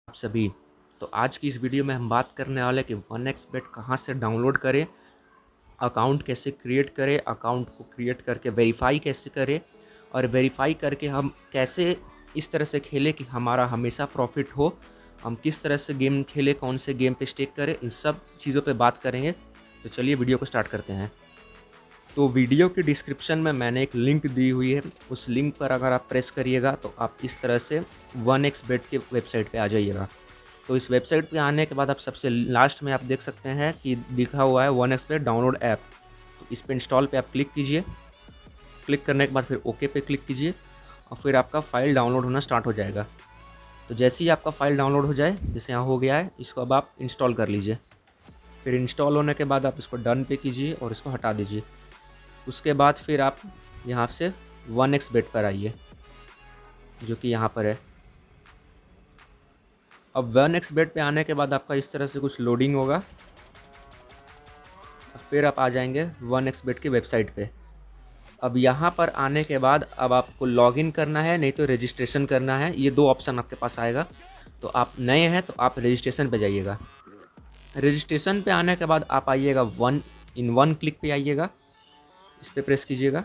आप सभी। तो आज की इस वीडियो में हम बात करने वाले कि 1xBet कहाँ से डाउनलोड करें, अकाउंट कैसे क्रिएट करें, अकाउंट को क्रिएट करके वेरीफाई कैसे करें और वेरीफाई करके हम कैसे इस तरह से खेलें कि हमारा हमेशा प्रॉफिट हो। हम किस तरह से गेम खेलें, कौन से गेम पे स्टेक करें, इन सब चीज़ों पे बात करेंगे। तो चलिए वीडियो को स्टार्ट करते हैं। तो वीडियो की डिस्क्रिप्शन में मैंने एक लिंक दी हुई है, उस लिंक पर अगर आप प्रेस करिएगा तो आप इस तरह से 1xBet के वेबसाइट पे आ जाइएगा। तो इस वेबसाइट पे आने के बाद आप सबसे लास्ट में आप देख सकते हैं कि लिखा हुआ है 1xBet डाउनलोड ऐप। तो इस पे इंस्टॉल पे आप क्लिक कीजिए। क्लिक करने के बाद फिर ओके पे क्लिक कीजिए और फिर आपका फ़ाइल डाउनलोड होना स्टार्ट हो जाएगा। तो जैसे ही आपका फ़ाइल डाउनलोड हो जाए, जैसे यहाँ हो गया है, इसको अब आप इंस्टॉल कर लीजिए। फिर इंस्टॉल होने के बाद आप इसको डन पे कीजिए और इसको हटा दीजिए। उसके बाद फिर आप यहाँ से 1xBet पर आइए, जो कि यहाँ पर है। अब 1xBet पे आने के बाद आपका इस तरह से कुछ लोडिंग होगा। फिर आप आ जाएंगे 1xBet की वेबसाइट पे। अब यहाँ पर आने के बाद अब आपको लॉगिन करना है, नहीं तो रजिस्ट्रेशन करना है। ये दो ऑप्शन आपके पास आएगा। तो आप नए हैं तो आप रजिस्ट्रेशन पे जाइएगा। रजिस्ट्रेशन पे आने के बाद आप आइएगा वन क्लिक पे आइएगा, इस पर प्रेस कीजिएगा।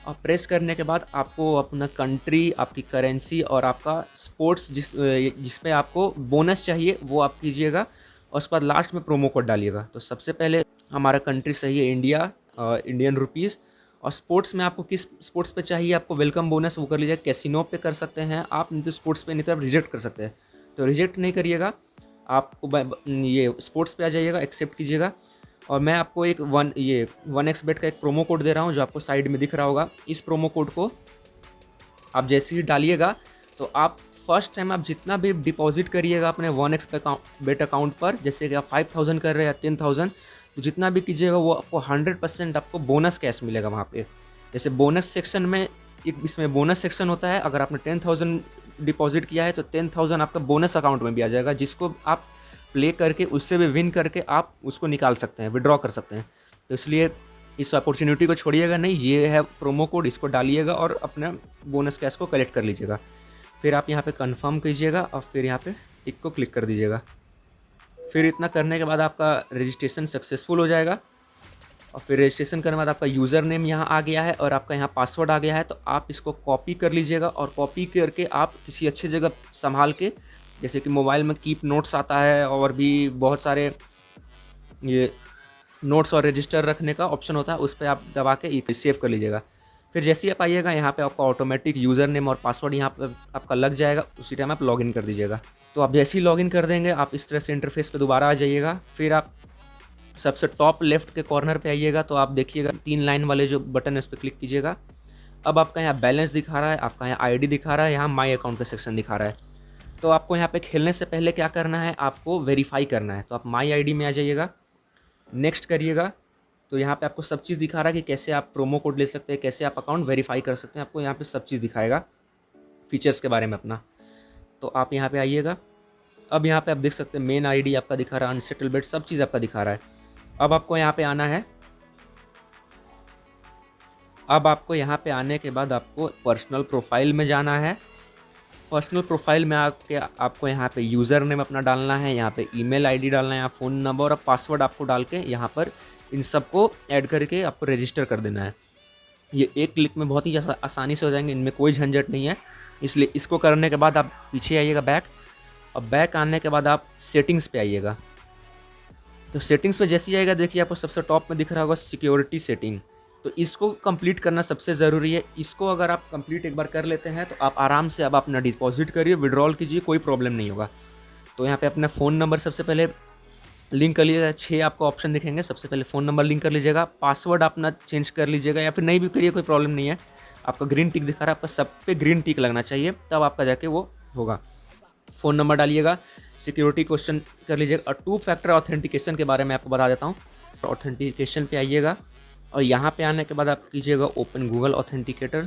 और प्रेस करने के बाद आपको अपना कंट्री, आपकी करेंसी और आपका स्पोर्ट्स जिस पे आपको बोनस चाहिए वो आप कीजिएगा। और उसके बाद लास्ट में प्रोमो कोड डालिएगा। तो सबसे पहले हमारा कंट्री सही है इंडिया, इंडियन रुपीज़। और स्पोर्ट्स में आपको किस स्पोर्ट्स पे चाहिए, आपको वेलकम बोनस वो कर लीजिए। कैसीनो पे कर सकते हैं आप, नहीं तो स्पोर्ट्स पे, नहीं तो आप रिजेक्ट कर सकते हैं। तो रिजेक्ट नहीं करिएगा, आपको ये स्पोर्ट्स पे आ जाइएगा, एक्सेप्ट कीजिएगा। और मैं आपको एक 1xBet का एक प्रोमो कोड दे रहा हूँ, जो आपको साइड में दिख रहा होगा। इस प्रोमो कोड को आप जैसे ही डालिएगा तो आप फर्स्ट टाइम आप जितना भी डिपॉजिट करिएगा अपने 1xBet अकाउंट पर, जैसे कि आप 5000 कर रहे हैं या 10000, तो जितना भी कीजिएगा वो आपको 100% आपको बोनस कैश मिलेगा वहाँ पे। जैसे बोनस सेक्शन में, इसमें बोनस सेक्शन होता है। अगर आपने 10000 डिपॉजिट किया है तो 10000 आपका बोनस अकाउंट में भी आ जाएगा, जिसको आप प्ले करके उससे भी विन करके आप उसको निकाल सकते हैं, विड्रॉ कर सकते हैं। तो इसलिए इस अपॉर्चुनिटी को छोड़िएगा नहीं। ये है प्रोमो कोड, इसको डालिएगा और अपना बोनस कैश को कलेक्ट कर लीजिएगा। फिर आप यहाँ पे कंफर्म कीजिएगा और फिर यहाँ पे टिक को क्लिक कर दीजिएगा। फिर इतना करने के बाद आपका रजिस्ट्रेशन सक्सेसफुल हो जाएगा। और फिर रजिस्ट्रेशन करने के बाद आपका यूज़र नेम यहाँ आ गया है और आपका यहाँ पासवर्ड आ गया है। तो आप इसको कॉपी कर लीजिएगा और कॉपी करके आप किसी अच्छी जगह संभाल के, जैसे कि मोबाइल में कीप नोट्स आता है और भी बहुत सारे ये नोट्स और रजिस्टर रखने का ऑप्शन होता है, उस पर आप दबा के सेव कर लीजिएगा। फिर जैसे ही आप आइएगा यहाँ पे आपका ऑटोमेटिक यूज़र नेम और पासवर्ड यहाँ पर आपका लग जाएगा, उसी टाइम आप लॉगिन कर दीजिएगा। तो आप जैसे ही लॉगिन कर देंगे आप इस तरह से इंटरफेस पे दोबारा आ जाइएगा। फिर आप सबसे टॉप लेफ्ट के कॉर्नर पे आइएगा तो आप देखिएगा 3 लाइन वाले जो बटन है उस पर क्लिक कीजिएगा। अब आपका यहाँ बैलेंस दिखा रहा है, आपका यहाँ आईडी दिखा रहा है, यहाँ माई अकाउंट का सेक्शन दिखा रहा है। तो आपको यहाँ पे खेलने से पहले क्या करना है, आपको वेरीफाई करना है। तो आप माई आईडी में आ जाइएगा, नेक्स्ट करिएगा। तो यहाँ पे आपको सब चीज़ दिखा रहा है कि कैसे आप प्रोमो कोड ले सकते हैं, कैसे आप अकाउंट वेरीफाई कर सकते हैं। आपको यहाँ पे सब चीज़ दिखाएगा फीचर्स के बारे में अपना। तो आप यहाँ पे आइएगा। अब यहाँ पे आप देख सकते हैं मेन आईडी आपका दिखा रहा है, अनसेटल बेट, सब चीज़ आपका दिखा रहा है। अब आपको यहाँ पे आना है। अब आपको यहाँ पे आने के बाद आपको पर्सनल प्रोफाइल में जाना है। पर्सनल प्रोफाइल में आके आपको यहाँ पे यूज़र नेम अपना डालना है, यहाँ पे ईमेल आईडी डालना है, यहाँ फ़ोन नंबर और पासवर्ड आपको डाल के यहाँ पर इन सबको ऐड करके आपको रजिस्टर कर देना है। ये एक क्लिक में बहुत ही आसानी से हो जाएंगे, इनमें कोई झंझट नहीं है। इसलिए इसको करने के बाद आप पीछे आइएगा बैक। और बैक आने के बाद आप सेटिंग्स पे आइएगा। तो सेटिंग्स पे जैसे ही आएगा देखिए आपको सबसे टॉप में दिख रहा होगा सिक्योरिटी सेटिंग। तो इसको कंप्लीट करना सबसे ज़रूरी है। इसको अगर आप कंप्लीट एक बार कर लेते हैं तो आप आराम से अब अपना डिपॉजिट करिए, विड्रॉल कीजिए, कोई प्रॉब्लम नहीं होगा। तो यहाँ पे अपना फ़ोन नंबर सबसे पहले लिंक कर लीजिएगा। 6 आपको ऑप्शन दिखेंगे, सबसे पहले फ़ोन नंबर लिंक कर लीजिएगा। पासवर्ड अपना चेंज कर लीजिएगा या फिर नहीं भी करिए, कोई प्रॉब्लम नहीं है। आपका ग्रीन टिक दिखा रहा है, आपका सब पे ग्रीन टिक लगना चाहिए, तब आपका जाके वो होगा। फ़ोन नंबर डालिएगा, सिक्योरिटी क्वेश्चन कर लीजिएगा। और 2 फैक्टर ऑथेंटिकेशन के बारे में आपको बता देता हूँ। ऑथेंटिकेशन पे आइएगा और यहाँ पे आने के बाद आप कीजिएगा ओपन गूगल ऑथेंटिकेटर।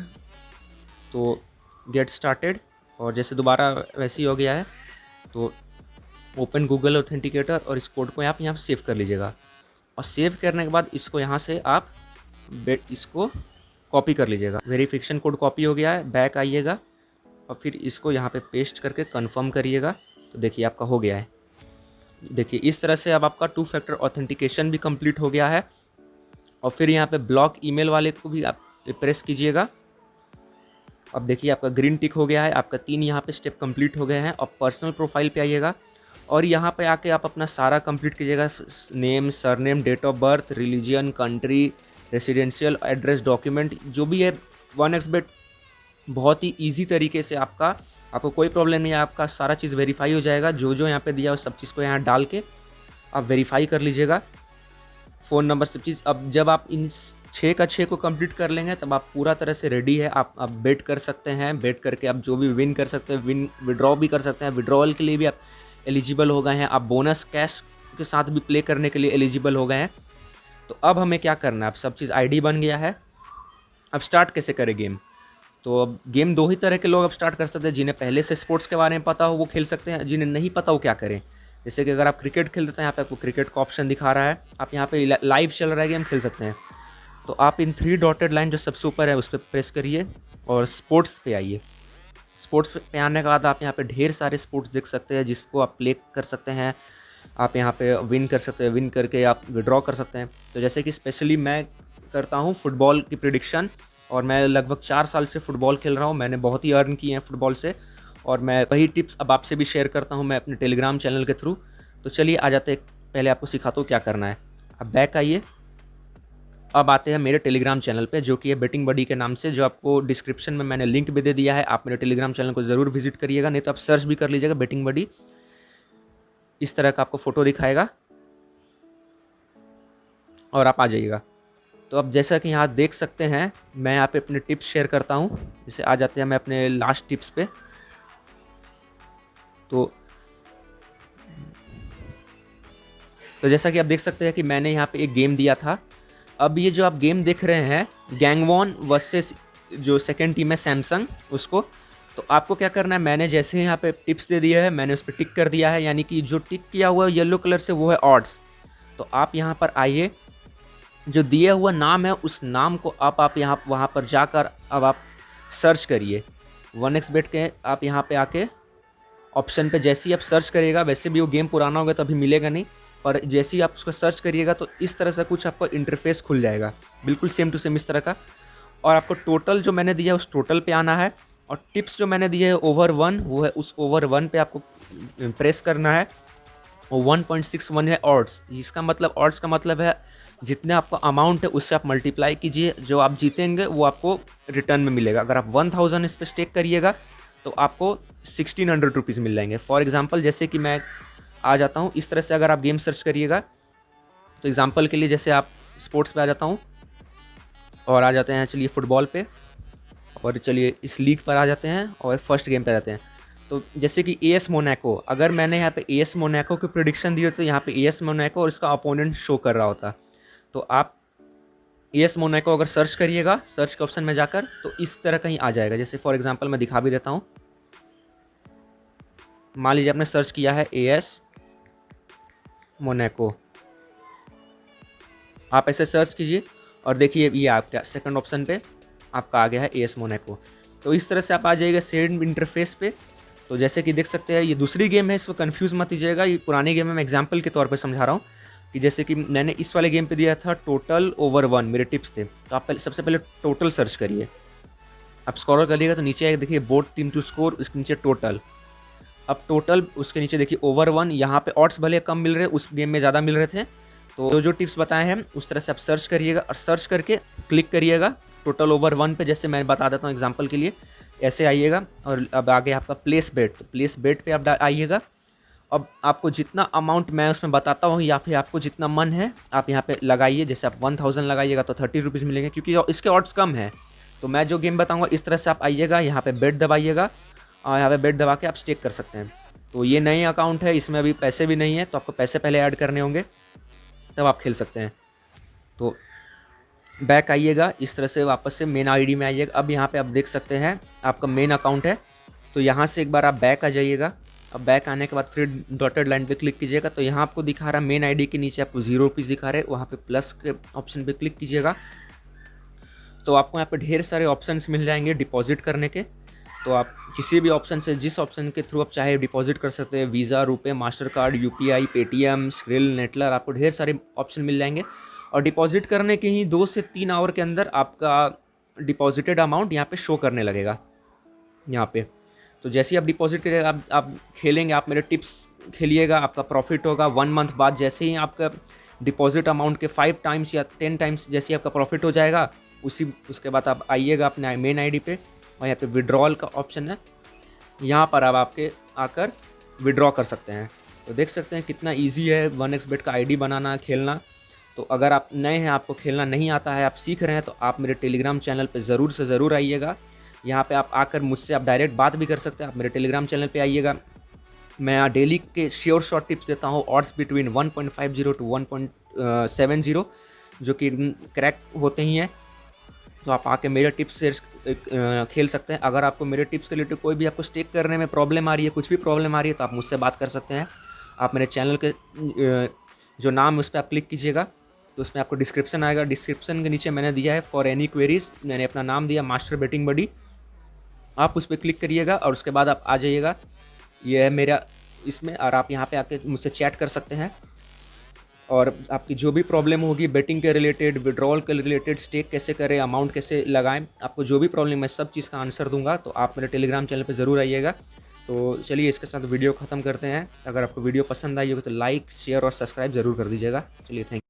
तो गेट स्टार्टेड, और जैसे दोबारा वैसे ही हो गया है। तो ओपन गूगल ऑथेंटिकेटर और इस कोड को आप यहाँ सेव कर लीजिएगा। और सेव करने के बाद इसको यहाँ से आप इसको कॉपी कर लीजिएगा। वेरिफिकेशन कोड कॉपी हो गया है, बैक आइएगा और फिर इसको यहाँ पे पेस्ट करके कंफर्म करिएगा। तो देखिए आपका हो गया है। देखिए इस तरह से अब आपका 2 फैक्टर ऑथेंटिकेशन भी कंप्लीट हो गया है। और फिर यहाँ पे ब्लॉक ईमेल वाले को भी आप प्रेस कीजिएगा। अब देखिए आपका ग्रीन टिक हो गया है, आपका 3 यहाँ पे स्टेप कंप्लीट हो गए हैं। अब पर्सनल प्रोफाइल पे आइएगा और यहाँ पे आके आप अपना सारा कंप्लीट कीजिएगा, name, surname, date of birth, religion, country, residential address, document जो भी है। 1xbet बहुत ही ईजी तरीके से आपको कोई प्रॉब्लम नहीं है, आपका सारा चीज़ वेरीफाई हो जाएगा। जो जो यहाँ पे दिया है सब चीज़ को यहाँ डाल के आप वेरीफाई कर लीजिएगा, फ़ोन नंबर सब चीज़। अब जब आप इन 6 का 6 को कंप्लीट कर लेंगे तब आप पूरा तरह से रेडी है। आप बेट कर सकते हैं, बेट करके आप जो भी विन कर सकते हैं, विड्रॉ भी कर सकते हैं। विड्रॉल के लिए भी आप एलिजिबल हो गए हैं, आप बोनस कैश के साथ भी प्ले करने के लिए एलिजिबल हो गए हैं। तो अब हमें क्या करना है, अब सब चीज़ आईडी बन गया है। अब स्टार्ट कैसे करें गेम? तो अब गेम 2 ही तरह के लोग अब स्टार्ट कर सकते हैं, जिन्हें पहले से स्पोर्ट्स के बारे में पता हो वो खेल सकते हैं, जिन्हें नहीं पता हो क्या करें। जैसे कि अगर आप क्रिकेट खेलते हैं, यहाँ पे आपको क्रिकेट का ऑप्शन दिखा रहा है, आप यहाँ पे लाइव चल रहा है गेम, खेल सकते हैं। तो आप इन 3 डॉटेड लाइन जो सबसे ऊपर है उस पर प्रेस करिए और स्पोर्ट्स पे आइए। स्पोर्ट्स पे आने के बाद आप यहाँ पे ढेर सारे स्पोर्ट्स देख सकते हैं जिसको आप प्ले कर सकते हैं। आप यहाँ पे विन कर सकते हैं, विन करके आप विड्रॉ कर सकते हैं। तो जैसे कि स्पेशली मैं करता हूँ फुटबॉल की प्रिडिक्शन, और मैं लगभग 4 साल से फुटबॉल खेल रहा हूँ। मैंने बहुत ही अर्न किए हैं फुटबॉल से, और मैं वही टिप्स अब आपसे भी शेयर करता हूँ मैं अपने टेलीग्राम चैनल के थ्रू। तो चलिए आ जाते हैं, पहले आपको सिखाता हूँ क्या करना है। अब बैक आइए, अब आते हैं मेरे टेलीग्राम चैनल पे जो कि है बेटिंग बडी के नाम से, जो आपको डिस्क्रिप्शन में मैंने लिंक भी दे दिया है। आप मेरे टेलीग्राम चैनल को ज़रूर विजिट करिएगा, नहीं तो आप सर्च भी कर लीजिएगा बेटिंग बडी। इस तरह का आपको फ़ोटो दिखाएगा और आप आ जाइएगा। तो अब जैसा कि यहाँ देख सकते हैं, मैं यहाँ पे अपने टिप्स शेयर करता हूँ। जैसे आ जाते हैं मैं अपने लास्ट टिप्स पे। तो जैसा कि आप देख सकते हैं कि मैंने यहाँ पे एक गेम दिया था। अब ये जो आप गेम देख रहे हैं, गैंगवॉन वर्सेस जो सेकंड टीम है सैमसंग, उसको, तो आपको क्या करना है, मैंने जैसे यहाँ पे टिप्स दे दिया है, मैंने उस पर टिक कर दिया है, यानी कि जो टिक किया हुआ है येलो कलर से वो है ऑड्स। तो आप यहाँ पर आइए, जो दिया हुआ नाम है उस नाम को आप यहाँ वहाँ पर जाकर अब आप सर्च करिए 1xbet के। आप यहाँ पे आके ऑप्शन पे जैसे ही आप सर्च करिएगा, वैसे भी वो गेम पुराना होगा तो अभी मिलेगा नहीं, पर जैसे ही आप उसको सर्च करिएगा तो इस तरह से कुछ आपको इंटरफेस खुल जाएगा, बिल्कुल सेम टू सेम इस तरह का। और आपको टोटल जो मैंने दिया है उस टोटल पे आना है, और टिप्स जो मैंने दिए है ओवर 1, वो है उस ओवर 1 पे आपको प्रेस करना है। और 1.61 है ऑड्स, इसका मतलब ऑड्स का मतलब है जितने आपका अमाउंट है उससे आप मल्टीप्लाई कीजिए, जो आप जीतेंगे वो आपको रिटर्न में मिलेगा। अगर आप 1000 इस पर स्टेक करिएगा तो आपको 1600 रुपीज़ मिल जाएंगे। फॉर एग्जांपल जैसे कि मैं आ जाता हूँ, इस तरह से अगर आप गेम सर्च करिएगा तो एग्जांपल के लिए जैसे आप स्पोर्ट्स पे आ जाता हूँ और आ जाते हैं, चलिए फुटबॉल पे, और चलिए इस लीग पर आ जाते हैं और फर्स्ट गेम पे आ जाते हैं। तो जैसे कि AS मोनाको, अगर मैंने यहाँ पे AS मोनाको की प्रेडिक्शन दी हो तो यहाँ पे AS मोनाको और इसका अपोनेंट शो कर रहा होता। तो आप AS मोनाको अगर सर्च करिएगा, सर्च के ऑप्शन में जाकर, तो इस तरह कहीं आ जाएगा। जैसे फॉर एग्जांपल मैं दिखा भी देता हूँ, मान लीजिए आपने सर्च किया है AS मोनाको, आप ऐसे सर्च कीजिए और देखिए ये आपका सेकंड ऑप्शन पे आपका आ गया है AS मोनाको। तो इस तरह से आप आ जाइएगा सेम इंटरफेस पे। तो जैसे कि देख सकते हैं ये दूसरी गेम है, इसको कंफ्यूज मत कीजिएगा, ये पुरानी गेम है, मैं एग्जांपल के तौर पे समझा रहा हूँ कि जैसे कि मैंने इस वाले गेम पे दिया था टोटल ओवर 1, मेरे टिप्स थे। तो आप सबसे पहले टोटल सर्च करिए, आप स्क्रॉल करिएगा तो नीचे आएगा, देखिए बोथ टीम टू स्कोर, उसके नीचे टोटल। अब टोटल उसके नीचे देखिए ओवर 1, यहाँ पे ऑड्स भले कम मिल रहे, उस गेम में ज़्यादा मिल रहे थे। तो जो जो टिप्स बताए हैं उस तरह से आप सर्च करिएगा और सर्च करके क्लिक करिएगा टोटल ओवर 1 पे। जैसे मैं बता देता हूँ एग्जांपल के लिए, ऐसे आइएगा और अब आगे आपका प्लेस बेट, तो प्लेस बेट पे आप आइएगा। अब आपको जितना अमाउंट मैं उसमें बताता हूँ या फिर आपको जितना मन है आप यहाँ पे लगाइए। जैसे आप 1000 लगाइएगा तो 30 रुपीज़ मिलेंगे, क्योंकि इसके ऑड्स कम है। तो मैं जो गेम बताऊँगा इस तरह से आप आइएगा, यहाँ पे बेट दबाइएगा और यहाँ पे बेट दबा के आप स्टेक कर सकते हैं। तो ये नई अकाउंट है, इसमें अभी पैसे भी नहीं है, तो आपको पैसे पहले ऐड करने होंगे तब आप खेल सकते हैं। तो बैक आइएगा, इस तरह से वापस से मेन आईडी में आइएगा। अब यहाँ पे आप देख सकते हैं आपका मेन अकाउंट है, तो यहाँ से एक बार आप बैक आ जाइएगा। अब बैक आने के बाद फिर डॉटेड लाइन पे क्लिक कीजिएगा, तो यहाँ आपको दिखा रहा है मेन आईडी के नीचे आपको 0 रुपीज़ दिखा रहे, वहाँ पे प्लस के ऑप्शन पे क्लिक कीजिएगा। तो आपको यहाँ पे ढेर सारे ऑप्शंस मिल जाएंगे डिपॉजिट करने के, तो आप किसी भी ऑप्शन से, जिस ऑप्शन के थ्रू आप चाहे डिपॉजिट कर सकते हैं, वीज़ा, रुपए, master card, UPI, Paytm, skill, Neteller, आपको ढेर सारे ऑप्शन मिल जाएंगे। और डिपॉजिट करने के ही 2 से 3 आवर के अंदर आपका डिपॉजिटेड अमाउंट यहाँ पे शो करने लगेगा यहाँ पे। तो जैसे ही आप डिपॉजिट करिएगा, आप खेलेंगे, आप मेरे टिप्स खेलिएगा, आपका प्रॉफिट होगा 1 मंथ बाद। जैसे ही आपका डिपॉजिट अमाउंट के 5 टाइम्स या 10 टाइम्स जैसे ही आपका प्रॉफिट हो जाएगा, उसके बाद आप आइएगा अपने मेन आईडी पे, और यहाँ पे विड्रॉल का ऑप्शन है, यहाँ पर आप आपके आकर विड्रॉ कर सकते हैं। तो देख सकते हैं कितना इजी है 1xbet का आईडी बनाना, खेलना। तो अगर आप नए हैं, आपको खेलना नहीं आता है, आप सीख रहे हैं, तो आप मेरे टेलीग्राम चैनल पे ज़रूर से ज़रूर आइएगा। यहाँ पे आप आकर मुझसे आप डायरेक्ट बात भी कर सकते हैं। आप मेरे टेलीग्राम चैनल पे आइएगा। मैं यहाँ डेली के श्योर शॉर्ट टिप्स देता हूँ, ऑड्स बिटवीन 1.50 टू 1.70 जो कि क्रैक होते ही हैं। तो आप आके मेरे टिप्स से खेल सकते हैं। अगर आपको मेरे टिप्स के रिलेटेड कोई भी आपको स्टेक करने में प्रॉब्लम आ रही है, कुछ भी प्रॉब्लम आ रही है, तो आप मुझसे बात कर सकते हैं। आप मेरे चैनल के जो नाम है उस पर आप क्लिक कीजिएगा, तो उसमें आपको डिस्क्रिप्शन आएगा। डिस्क्रिप्शन के नीचे मैंने दिया है फॉर एनी क्वेरीज, मैंने अपना नाम दिया मास्टर बेटिंग बडी। आप उस पर क्लिक करिएगा और उसके बाद आप आ जाइएगा, ये है मेरा इसमें, और आप यहाँ पे आके मुझसे चैट कर सकते हैं। और आपकी जो भी प्रॉब्लम होगी बेटिंग के रिलेटेड, विड्रॉल के रिलेटेड, स्टेक कैसे करें, अमाउंट कैसे लगाएं, आपको जो भी प्रॉब्लम है सब चीज़ का आंसर दूंगा। तो आप मेरे टेलीग्राम चैनल पे ज़रूर आइएगा। तो चलिए इसके साथ वीडियो ख़त्म करते हैं। अगर आपको वीडियो पसंद आई हो तो लाइक, शेयर और सब्सक्राइब ज़रूर कर दीजिएगा। चलिए, थैंक